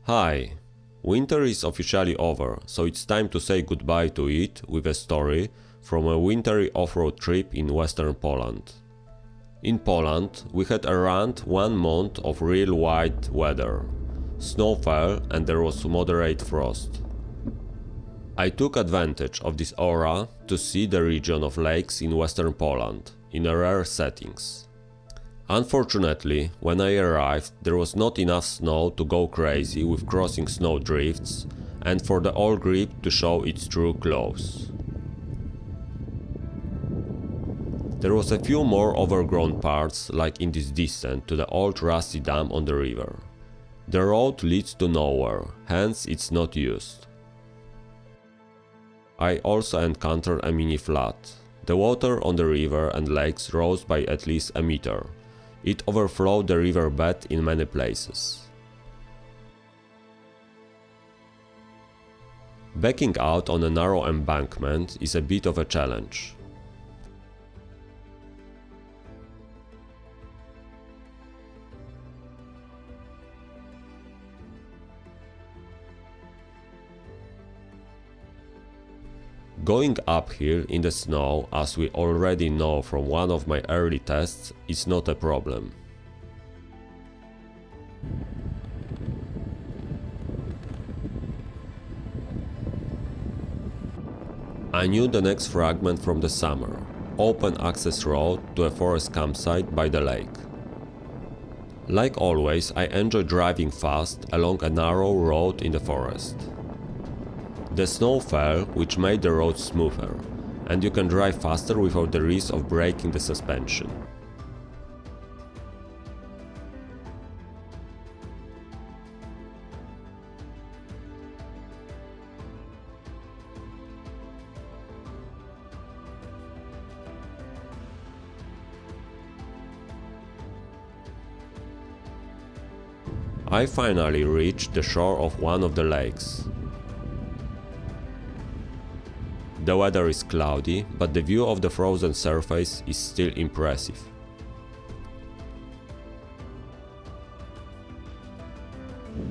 Hi! Winter is officially over, so it's time to say goodbye to it with a story from a wintry off-road trip in western Poland. In Poland, we had around 1 month of real white weather. Snow fell and there was moderate frost. I took advantage of this aura to see the region of lakes in western Poland, in rare settings. Unfortunately, when I arrived, there was not enough snow to go crazy with crossing snow drifts and for the old grip to show its true claws. There was a few more overgrown parts, like in this descent to the old rusty dam on the river. The road leads to nowhere, hence it's not used. I also encountered a mini flood. The water on the river and lakes rose by at least a meter. It overflowed the riverbed in many places. Backing out on a narrow embankment is a bit of a challenge. Going uphill in the snow, as we already know from one of my early tests, is not a problem. I knew the next fragment from the summer, open access road to a forest campsite by the lake. Like always, I enjoy driving fast along a narrow road in the forest. The snow fell, which made the road smoother, and you can drive faster without the risk of breaking the suspension. I finally reached the shore of one of the lakes. The weather is cloudy, but the view of the frozen surface is still impressive.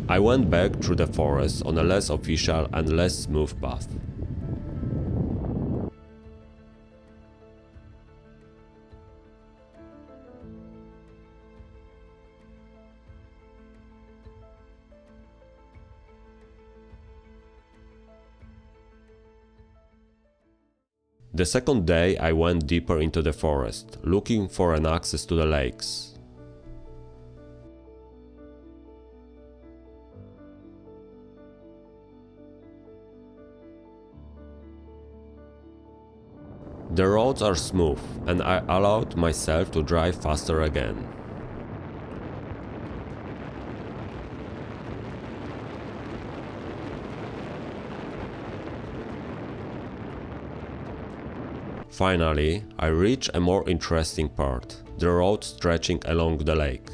I went back through the forest on a less official and less smooth path. The second day I went deeper into the forest, looking for an access to the lakes. The roads are smooth, and I allowed myself to drive faster again. Finally, I reach a more interesting part, the road stretching along the lake.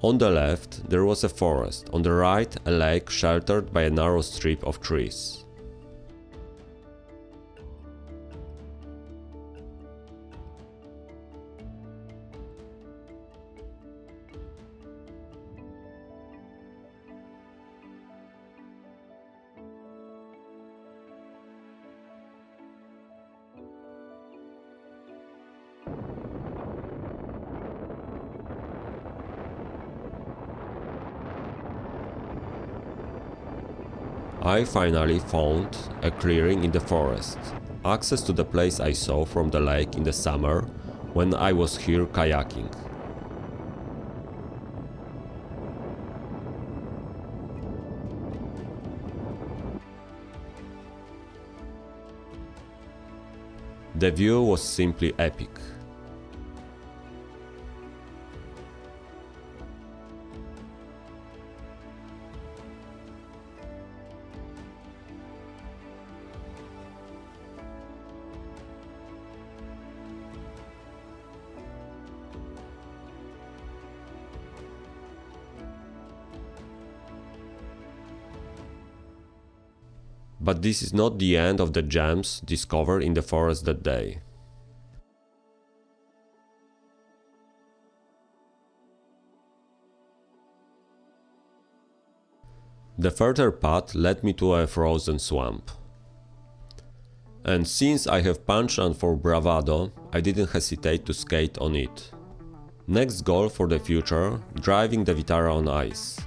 On the left there was a forest, on the right a lake sheltered by a narrow strip of trees. I finally found a clearing in the forest, access to the place I saw from the lake in the summer when I was here kayaking. The view was simply epic. But this is not the end of the gems discovered in the forest that day. The further path led me to a frozen swamp. And since I have penchant for bravado, I didn't hesitate to skate on it. Next goal for the future, driving the VItara on ice.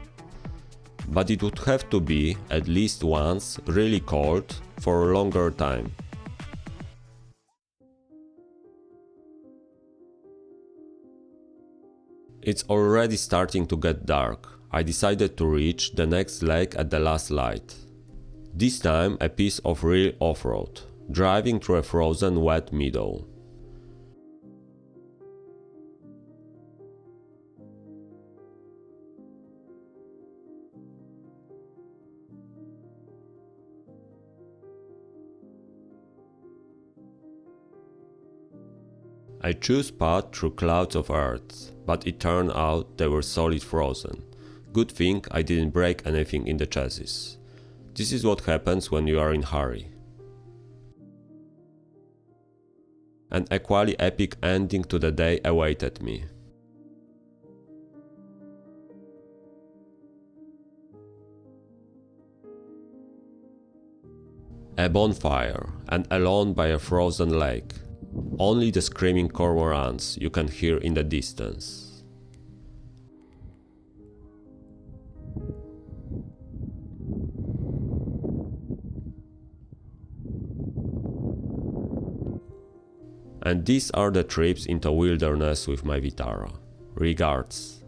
But it would have to be, at least once, really cold, for a longer time. It's already starting to get dark. I decided to reach the next lake at the last light. This time a piece of real off-road, driving through a frozen wet meadow. I chose path through clouds of earth, but it turned out they were solid frozen. Good thing I didn't break anything in the chassis. This is what happens when you are in hurry. An equally epic ending to the day awaited me. A bonfire, and alone by a frozen lake. Only the screaming cormorants you can hear in the distance. And these are the trips into wilderness with my VItara. Regards.